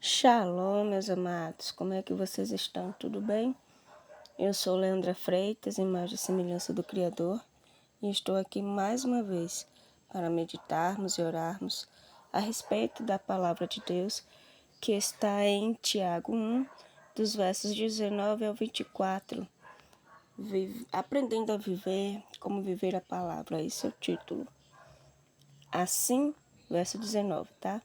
Shalom, meus amados, como é que vocês estão? Tudo bem? Eu sou Leandra Freitas, imagem e semelhança do Criador, e estou aqui mais uma vez para meditarmos e orarmos a respeito da palavra de Deus que está em Tiago 1, dos versos 19 ao 24. Aprendendo a viver, como viver a palavra, esse é o título. Assim, verso 19, tá?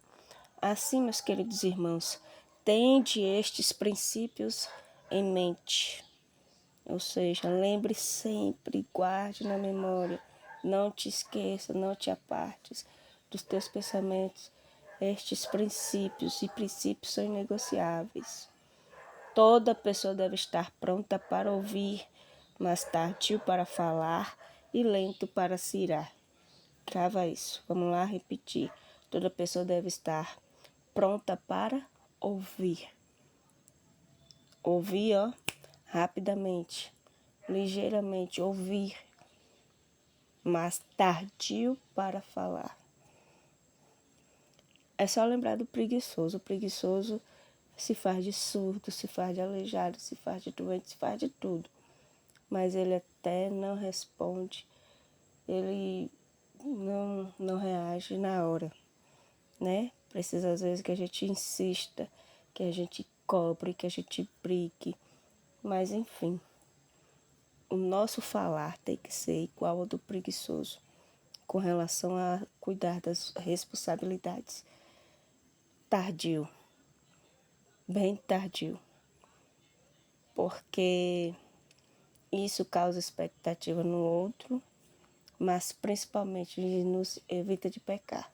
Assim, meus queridos irmãos, tende estes princípios em mente. Ou seja, lembre sempre, guarde na memória, não te esqueça, não te apartes dos teus pensamentos estes princípios, e princípios são inegociáveis. Toda pessoa deve estar pronta para ouvir, mas tardio para falar e lento para se irar. Grava isso. Vamos lá repetir. Toda pessoa deve estar pronta para ouvir. Ouvir, rapidamente, ligeiramente, ouvir, mas tardio para falar. É só lembrar do preguiçoso. O preguiçoso se faz de surdo, se faz de aleijado, se faz de doente, se faz de tudo. Mas ele até não responde, ele não reage na hora, né? Precisa às vezes que a gente insista, que a gente cobre, que a gente brigue. Mas enfim, o nosso falar tem que ser igual ao do preguiçoso com relação a cuidar das responsabilidades. Tardio, bem tardio, porque isso causa expectativa no outro, mas principalmente nos evita de pecar.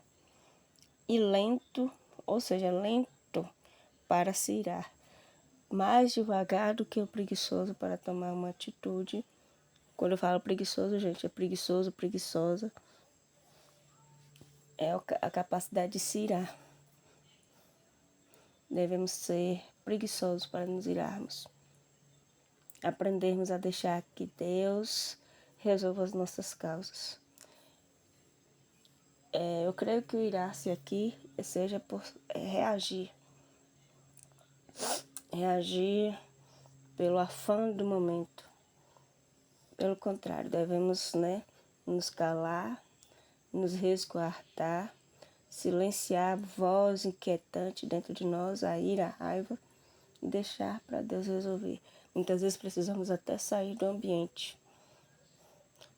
E lento, ou seja, lento para se irar, mais devagar do que o preguiçoso para tomar uma atitude. Quando eu falo preguiçoso, gente, é preguiçoso, preguiçosa. É a capacidade de se irar. Devemos ser preguiçosos para nos irarmos. Aprendermos a deixar que Deus resolva as nossas causas. Eu creio que o irar-se aqui seja por reagir. Reagir pelo afã do momento. Pelo contrário, devemos, nos calar, nos resguardar, silenciar a voz inquietante dentro de nós, a ira, a raiva, e deixar para Deus resolver. Muitas vezes precisamos até sair do ambiente,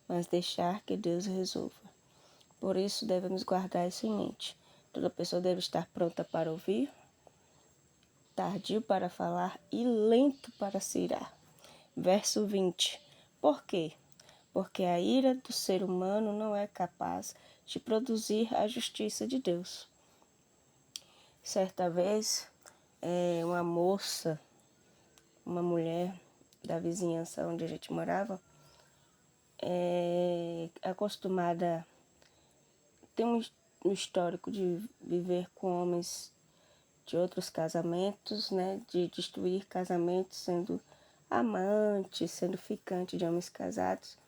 mas deixar que Deus resolva. Por isso devemos guardar isso em mente. Toda pessoa deve estar pronta para ouvir, tardio para falar e lento para se irar. Verso 20. Por quê? Porque a ira do ser humano não é capaz de produzir a justiça de Deus. Certa vez, uma moça, uma mulher da vizinhança onde a gente morava, acostumada, tem um histórico de viver com homens de outros casamentos, né, de destruir casamentos sendo amante, sendo ficante de homens casados,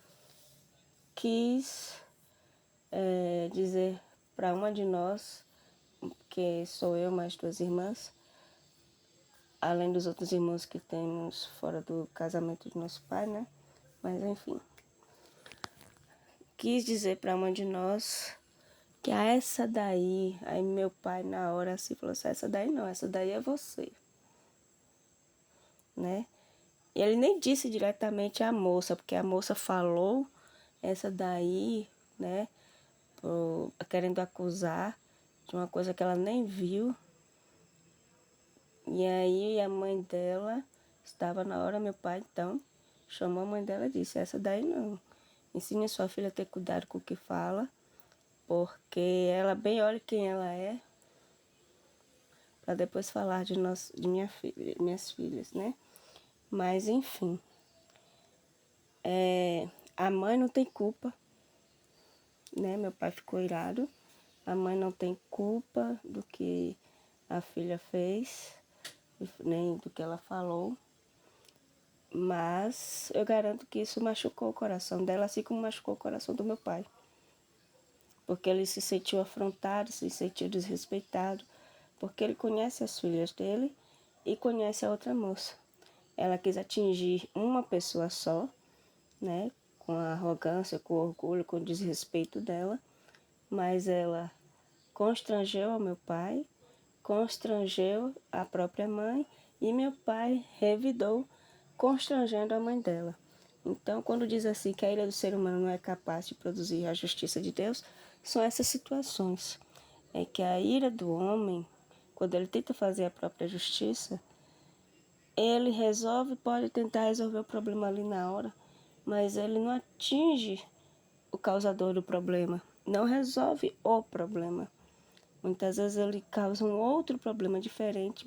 quis dizer para uma de nós, que sou eu mais duas irmãs, além dos outros irmãos que temos fora do casamento do nosso pai, né? Mas enfim, quis dizer para uma de nós que essa daí, aí meu pai na hora assim falou assim, essa daí não, essa daí é você, né? E ele nem disse diretamente à moça, porque a moça falou essa daí, né, querendo acusar de uma coisa que ela nem viu. E aí a mãe dela estava na hora, meu pai então chamou a mãe dela e disse, essa daí não, ensine sua filha a ter cuidado com o que fala, porque ela bem olha quem ela é, para depois falar de minhas filhas, né? Mas enfim, a mãe não tem culpa, né? Meu pai ficou irado. A mãe não tem culpa do que a filha fez, nem do que ela falou. Mas eu garanto que isso machucou o coração dela, assim como machucou o coração do meu pai. Porque ele se sentiu afrontado, se sentiu desrespeitado, porque ele conhece as filhas dele e conhece a outra moça. Ela quis atingir uma pessoa só, né? Com a arrogância, com o orgulho, com o desrespeito dela, mas ela constrangeu ao meu pai, constrangeu a própria mãe e meu pai revidou, constrangendo a mãe dela. Então, quando diz assim que a ira do ser humano não é capaz de produzir a justiça de Deus, são essas situações. É que a ira do homem, quando ele tenta fazer a própria justiça, ele pode tentar resolver o problema ali na hora, mas ele não atinge o causador do problema, não resolve o problema. Muitas vezes ele causa um outro problema diferente,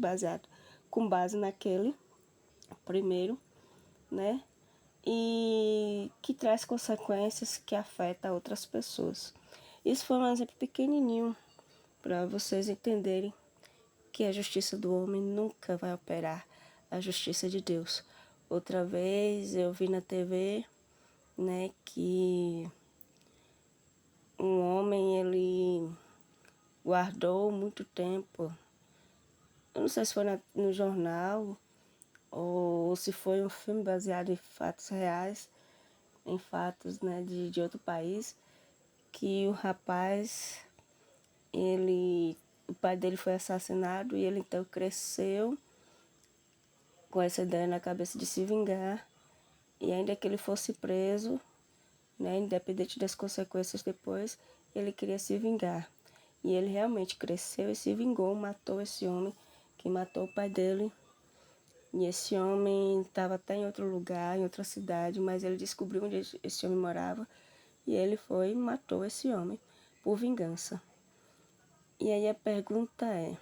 com base naquele primeiro, né? E que traz consequências que afetam outras pessoas. Isso foi um exemplo pequenininho para vocês entenderem que a justiça do homem nunca vai operar a justiça de Deus. Outra vez eu vi na TV, né, que um homem ele guardou muito tempo, eu não sei se foi no jornal ou se foi um filme baseado em fatos reais, em fatos, né, de outro país, que o rapaz, o pai dele foi assassinado e ele então cresceu com essa ideia na cabeça de se vingar, e ainda que ele fosse preso, né, independente das consequências depois, ele queria se vingar. E ele realmente cresceu e se vingou, matou esse homem que matou o pai dele. E esse homem estava até em outro lugar, em outra cidade, mas ele descobriu onde esse homem morava e ele foi e matou esse homem por vingança. E aí a pergunta é,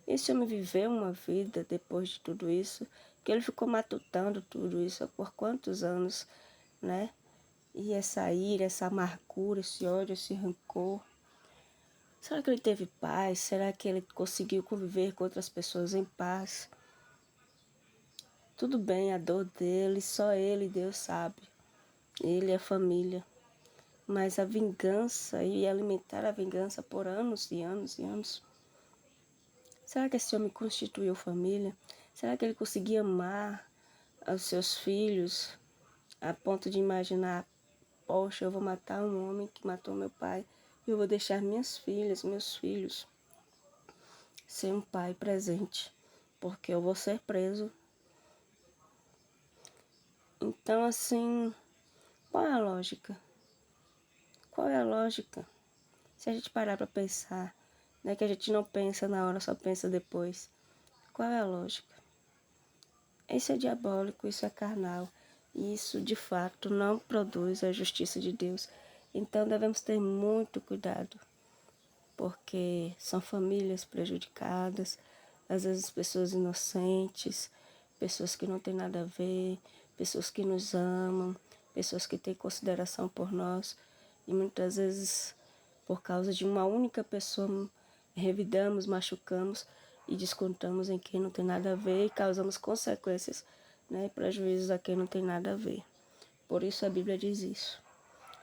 esse homem viveu uma vida depois de tudo isso, que ele ficou matutando tudo isso por quantos anos, né? E essa ira, essa amargura, esse ódio, esse rancor. Será que ele teve paz? Será que ele conseguiu conviver com outras pessoas em paz? Tudo bem, a dor dele, só ele, Deus sabe. Ele e a família. Mas a vingança e alimentar a vingança por anos e anos e anos. Será que esse homem constituiu família? Será que ele conseguia amar os seus filhos a ponto de imaginar, poxa, eu vou matar um homem que matou meu pai e eu vou deixar minhas filhas, meus filhos, sem um pai presente, porque eu vou ser preso. Então, assim, qual é a lógica? Qual é a lógica? Se a gente parar para pensar, né, que a gente não pensa na hora, só pensa depois. Qual é a lógica? Isso é diabólico, isso é carnal. E isso, de fato, não produz a justiça de Deus. Então, devemos ter muito cuidado, porque são famílias prejudicadas, às vezes pessoas inocentes, pessoas que não têm nada a ver, pessoas que nos amam, pessoas que têm consideração por nós, e muitas vezes, por causa de uma única pessoa, revidamos, machucamos e descontamos em quem não tem nada a ver e causamos consequências, né, prejuízos a quem não tem nada a ver. Por isso a Bíblia diz isso.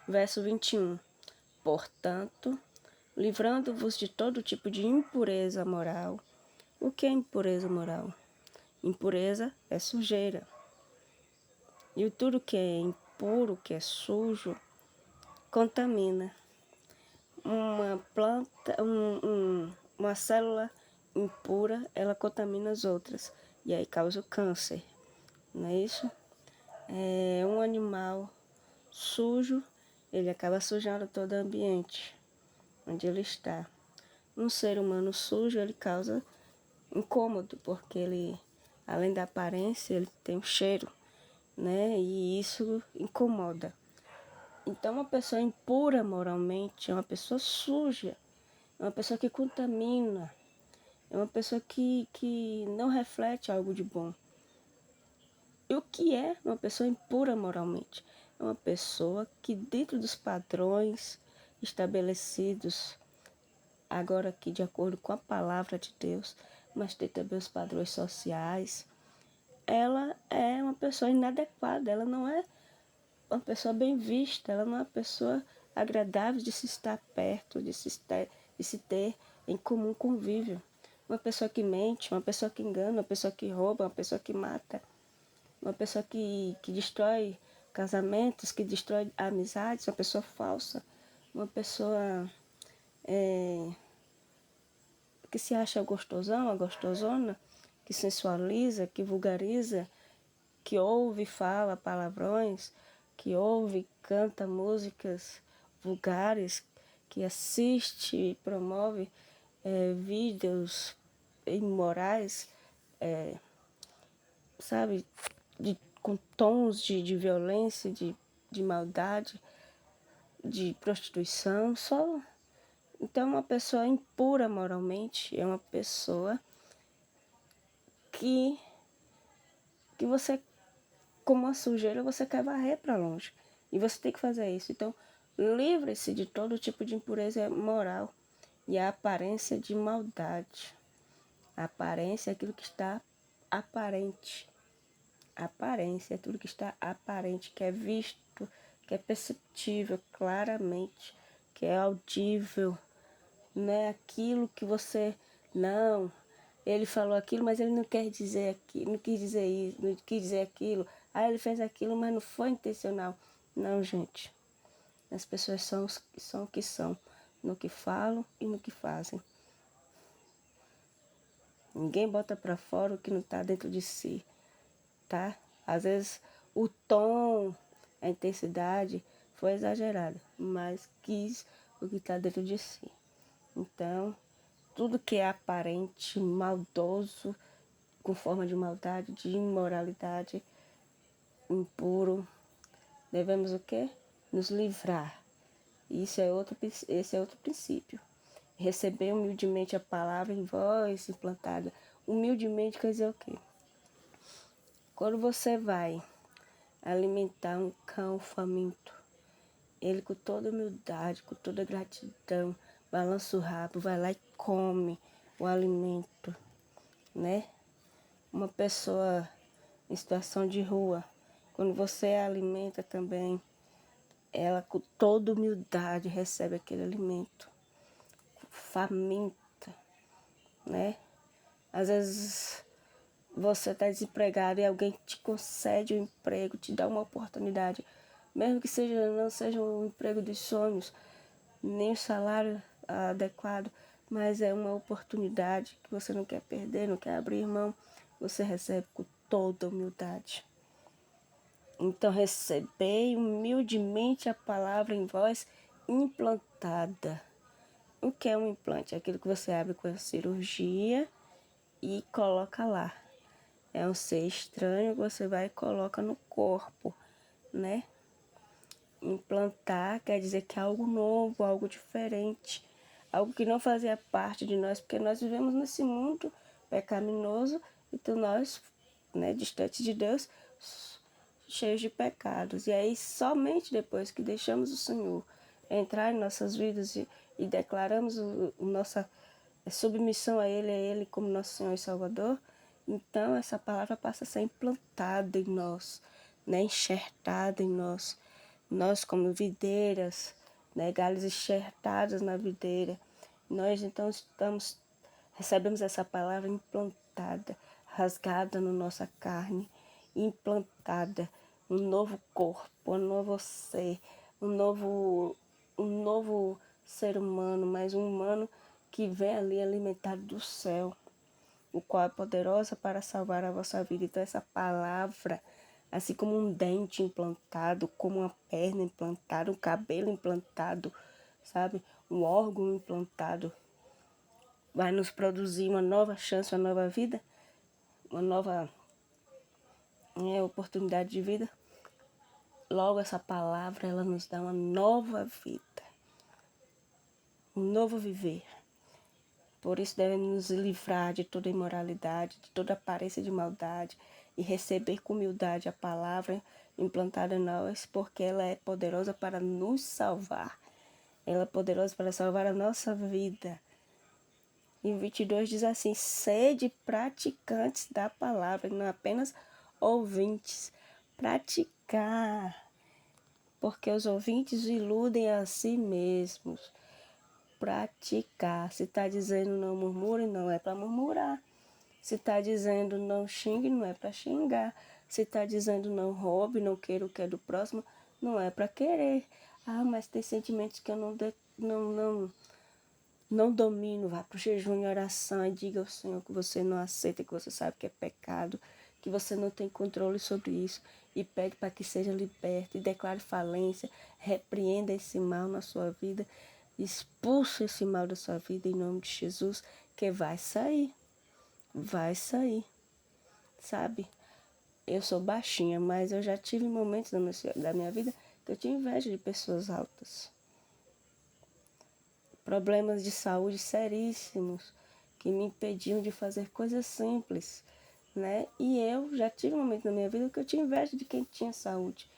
Verso 21. Portanto, livrando-vos de todo tipo de impureza moral. O que é impureza moral? Impureza é sujeira. E tudo que é impuro, que é sujo, contamina. Uma planta, uma célula impura, ela contamina as outras. E aí causa o câncer, não é isso? Um animal sujo, ele acaba sujando todo o ambiente onde ele está. Um ser humano sujo, ele causa incômodo, porque ele, além da aparência, ele tem um cheiro, né? E isso incomoda. Então, uma pessoa impura moralmente é uma pessoa suja, é uma pessoa que contamina, é uma pessoa que não reflete algo de bom. E o que é uma pessoa impura moralmente? É uma pessoa que, dentro dos padrões estabelecidos, agora aqui de acordo com a palavra de Deus, mas tem também os padrões sociais, ela é uma pessoa inadequada, ela não é uma pessoa bem vista, ela não é uma pessoa agradável de se estar perto, de se ter em comum convívio. uma pessoa que mente, uma pessoa que engana, uma pessoa que rouba, uma pessoa que mata, uma pessoa que destrói casamentos, que destrói amizades, uma pessoa falsa, uma pessoa que se acha gostosão, a gostosona, que sensualiza, que vulgariza, que ouve e fala palavrões, que ouve e canta músicas vulgares, que assiste e promove vídeos imorais, sabe, com tons de violência, de maldade, de prostituição, só. Então, uma pessoa impura moralmente é uma pessoa que você, como uma sujeira, você quer varrer para longe. E você tem que fazer isso. Então, livre-se de todo tipo de impureza moral e a aparência de maldade. A aparência é aquilo que está aparente. A aparência é aquilo que está aparente, que é visto, que é perceptível claramente, que é audível. Não é aquilo que você... Não, ele falou aquilo, mas ele não quer dizer aquilo, não quis dizer isso, não quis dizer aquilo. Ah, ele fez aquilo, mas não foi intencional. Não, gente. As pessoas são o que são, no que falam e no que fazem. Ninguém bota para fora o que não está dentro de si, tá? Às vezes o tom, a intensidade foi exagerada, mas quis o que está dentro de si. Então, tudo que é aparente, maldoso, com forma de maldade, de imoralidade, impuro, devemos o quê? Nos livrar. Esse é outro princípio. Receber humildemente a palavra em voz implantada. Humildemente quer dizer o quê? Quando você vai alimentar um cão faminto, ele com toda humildade, com toda gratidão, balança o rabo, vai lá e come o alimento, né? Uma pessoa em situação de rua, quando você a alimenta também, ela com toda humildade recebe aquele alimento, faminta, né? Às vezes você está desempregado e alguém te concede um emprego, te dá uma oportunidade, mesmo que não seja um emprego dos sonhos, nem o salário adequado, mas é uma oportunidade que você não quer perder, não quer abrir mão, você recebe com toda humildade. Então, recebei humildemente a palavra em vós implantada. O que é um implante? É aquilo que você abre com a cirurgia e coloca lá. É um ser estranho que você vai e coloca no corpo, né? Implantar quer dizer que é algo novo, algo diferente, algo que não fazia parte de nós, porque nós vivemos nesse mundo pecaminoso, então nós, né, distantes de Deus, cheios de pecados. E aí, somente depois que deixamos o Senhor entrar em nossas vidas e declaramos nossa submissão a Ele como nosso Senhor e Salvador, então essa palavra passa a ser implantada em nós, né, enxertada em nós. Nós como videiras, né, galhos enxertados na videira, nós então recebemos essa palavra implantada, rasgada na nossa carne, implantada, um novo corpo, um novo ser, um novo ser humano, mas um humano que vem ali alimentado do céu, o qual é poderosa para salvar a vossa vida. Então essa palavra, assim como um dente implantado, como uma perna implantada, um cabelo implantado, sabe? Um órgão implantado, vai nos produzir uma nova chance, uma nova vida, uma nova oportunidade de vida. Logo essa palavra, ela nos dá uma nova vida, um novo viver. Por isso devemos nos livrar de toda imoralidade, de toda aparência de maldade e receber com humildade a palavra implantada em nós, porque ela é poderosa para nos salvar. Ela é poderosa para salvar a nossa vida. E 22 diz assim: sede praticantes da palavra, não apenas ouvintes. Praticar, porque os ouvintes iludem a si mesmos. praticar. Se está dizendo não murmure, não é para murmurar. Se está dizendo não xingue, não é para xingar. Se está dizendo não roube, não queira o que é do próximo, não é para querer. Ah, mas tem sentimentos que eu não domino. Vá para o jejum e oração e diga ao Senhor que você não aceita, que você sabe que é pecado, que você não tem controle sobre isso. E pede para que seja liberto e declare falência. Repreenda esse mal na sua vida. Expulsa esse mal da sua vida em nome de Jesus, que vai sair. Vai sair, sabe? Eu sou baixinha, mas eu já tive momentos da minha vida que eu tinha inveja de pessoas altas. Problemas de saúde seríssimos que me impediam de fazer coisas simples, né? E eu já tive momentos na minha vida que eu tinha inveja de quem tinha saúde.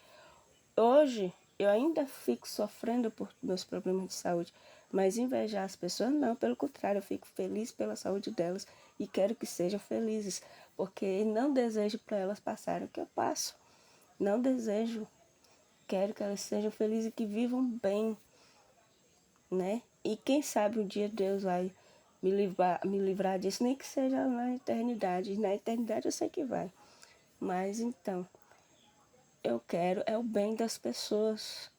Hoje, eu ainda fico sofrendo por meus problemas de saúde, mas invejar as pessoas não, pelo contrário, eu fico feliz pela saúde delas e quero que sejam felizes, porque não desejo para elas passarem o que eu passo. Não desejo, quero que elas sejam felizes e que vivam bem, né? E quem sabe um dia Deus vai me livrar disso, nem que seja na eternidade. Na eternidade eu sei que vai. Mas então, eu quero é o bem das pessoas.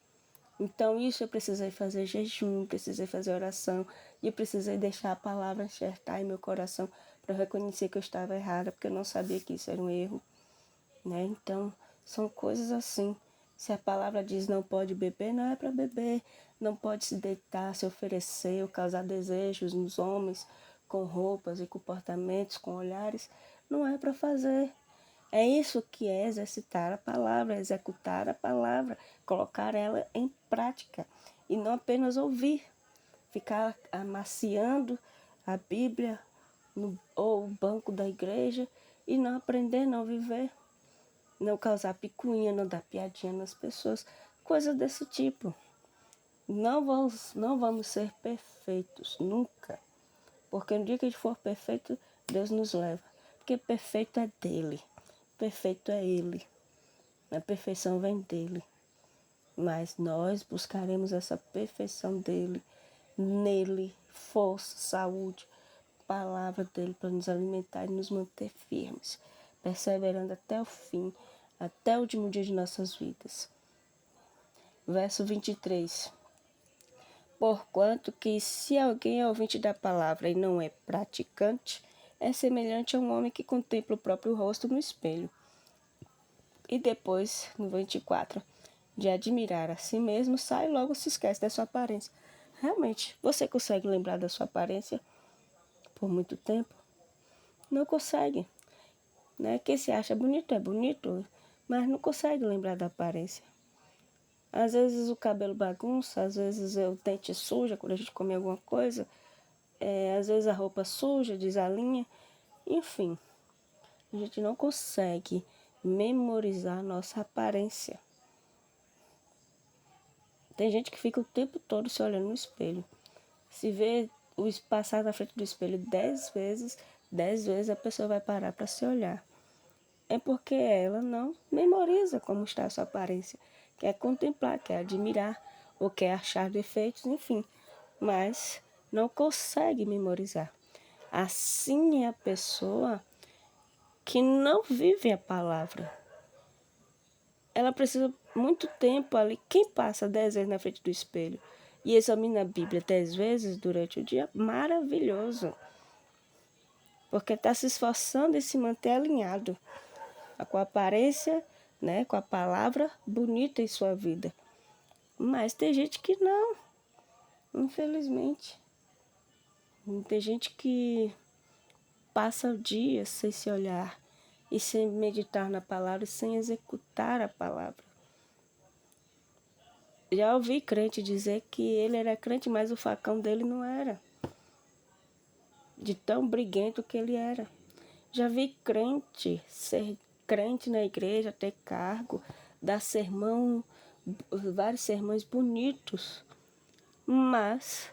Então isso eu precisei fazer jejum, precisei fazer oração e eu precisei deixar a palavra enxertar em meu coração para reconhecer que eu estava errada, porque eu não sabia que isso era um erro, né? Então são coisas assim. Se a palavra diz não pode beber, não é para beber, não pode se deitar, se oferecer ou causar desejos nos homens com roupas e comportamentos, com olhares, não é para fazer. É isso que é exercitar a palavra, executar a palavra, colocar ela em prática e não apenas ouvir, ficar amaciando a Bíblia ou o banco da igreja e não aprender, não viver, não causar picuinha, não dar piadinha nas pessoas, coisas desse tipo. Não vamos ser perfeitos, nunca, porque no dia que a gente for perfeito, Deus nos leva, porque perfeito é dele. Perfeito é Ele, a perfeição vem dele, mas nós buscaremos essa perfeição dele, nele, força, saúde, palavra dele para nos alimentar e nos manter firmes, perseverando até o fim, até o último dia de nossas vidas. Verso 23. Porquanto que se alguém é ouvinte da palavra e não é praticante, é semelhante a um homem que contempla o próprio rosto no espelho. E depois, no 24, de admirar a si mesmo, sai e logo se esquece da sua aparência. Realmente, você consegue lembrar da sua aparência por muito tempo? Não consegue, né? Quem se acha bonito é bonito, mas não consegue lembrar da aparência. Às vezes o cabelo bagunça, às vezes o dente suja quando a gente come alguma coisa, às vezes a roupa suja, desalinha, enfim. A gente não consegue memorizar a nossa aparência. Tem gente que fica o tempo todo se olhando no espelho. Se vê passar na frente do espelho 10 vezes a pessoa vai parar para se olhar. É porque ela não memoriza como está a sua aparência. Quer contemplar, quer admirar, ou quer achar defeitos, enfim. Mas não consegue memorizar. Assim é a pessoa que não vive a palavra. Ela precisa muito tempo ali. Quem passa 10 vezes na frente do espelho e examina a Bíblia 10 vezes durante o dia, maravilhoso. Porque está se esforçando em se manter alinhado com a aparência, né, com a palavra bonita em sua vida. Mas tem gente que não, infelizmente. Tem gente que passa dias sem se olhar e sem meditar na palavra e sem executar a palavra. Já ouvi crente dizer que ele era crente, mas o facão dele não era. De tão briguento que ele era. Já vi crente ser crente na igreja, ter cargo, dar sermão, vários sermões bonitos, mas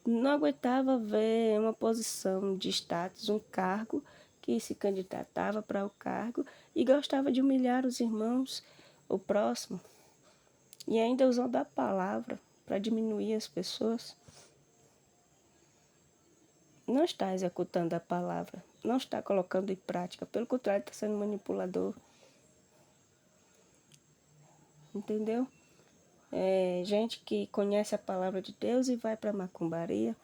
não aguentava ver uma posição de status, um cargo, que se candidatava para o cargo e gostava de humilhar os irmãos, o próximo, e ainda usando a palavra para diminuir as pessoas. não está executando a palavra, não está colocando em prática, pelo contrário, está sendo manipulador. Entendeu? É gente que conhece a palavra de Deus e vai para a macumbaria,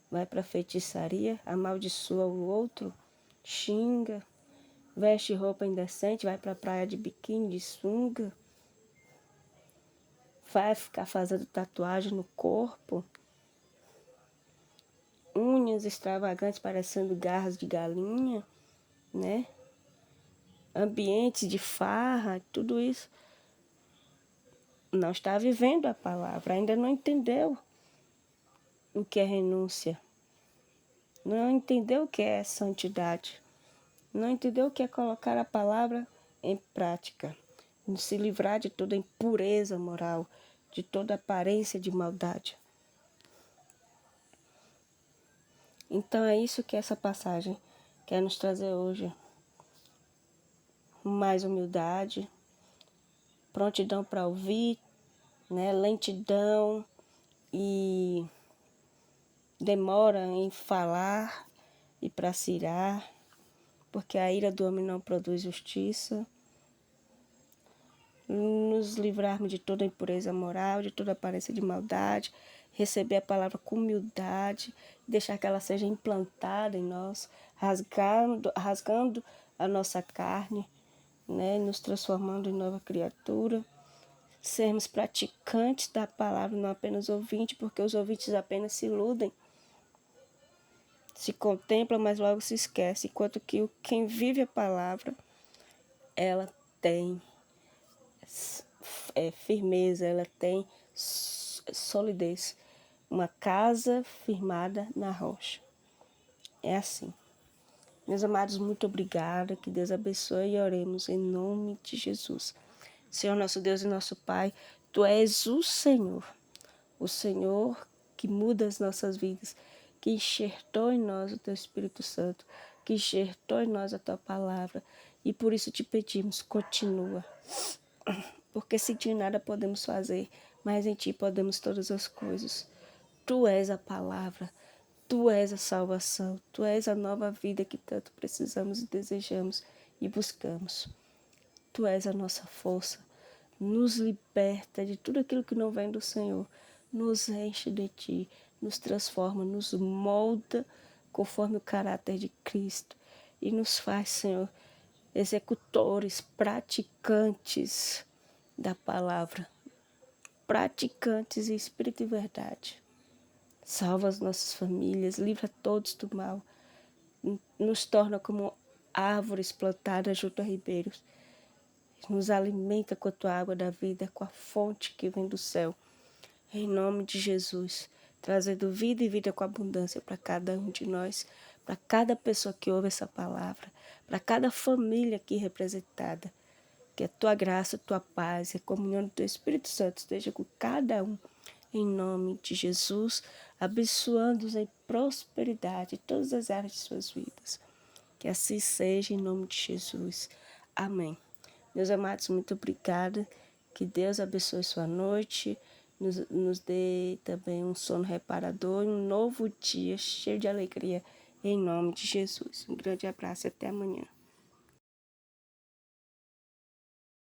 vai para a feitiçaria, amaldiçoa o outro, xinga, veste roupa indecente, vai para a praia de biquíni, de sunga, vai ficar fazendo tatuagem no corpo, unhas extravagantes parecendo garras de galinha, né? Ambientes de farra, tudo isso. Não está vivendo a palavra, ainda não entendeu o que é renúncia, não entendeu o que é santidade, não entendeu o que é colocar a palavra em prática, se livrar de toda impureza moral, de toda aparência de maldade. Então é isso que essa passagem quer nos trazer hoje. Mais humildade, prontidão para ouvir, né? Lentidão e demora em falar e para se irar, porque a ira do homem não produz justiça. Nos livrarmos de toda impureza moral, de toda aparência de maldade, receber a palavra com humildade, deixar que ela seja implantada em nós, rasgando a nossa carne, né, nos transformando em nova criatura. Sermos praticantes da palavra, não apenas ouvintes, porque os ouvintes apenas se iludem, se contemplam, mas logo se esquece, enquanto que quem vive a palavra, ela tem firmeza, ela tem solidez, uma casa firmada na rocha. É assim. Meus amados, muito obrigada, que Deus abençoe e oremos em nome de Jesus. Senhor, nosso Deus e nosso Pai, Tu és o Senhor que muda as nossas vidas, que enxertou em nós o Teu Espírito Santo, que enxertou em nós a Tua palavra, e por isso te pedimos, continua, porque sem Ti nada podemos fazer, mas em Ti podemos todas as coisas. Tu és a palavra, Tu és a salvação, Tu és a nova vida que tanto precisamos e desejamos e buscamos. Tu és a nossa força, nos liberta de tudo aquilo que não vem do Senhor, nos enche de Ti, nos transforma, nos molda conforme o caráter de Cristo e nos faz, Senhor, executores, praticantes da palavra, praticantes em espírito e verdade. Salva as nossas famílias, livra todos do mal, nos torna como árvores plantadas junto a ribeiros, nos alimenta com a Tua água da vida, com a fonte que vem do céu. Em nome de Jesus, trazendo vida e vida com abundância para cada um de nós, para cada pessoa que ouve essa palavra, para cada família aqui representada. Que a Tua graça, a Tua paz e a comunhão do Teu Espírito Santo esteja com cada um. Em nome de Jesus, abençoando-os em prosperidade em todas as áreas de suas vidas. Que assim seja em nome de Jesus. Amém. Meus amados, muito obrigada. Que Deus abençoe sua noite, nos dê também um sono reparador e um novo dia cheio de alegria, em nome de Jesus. Um grande abraço e até amanhã.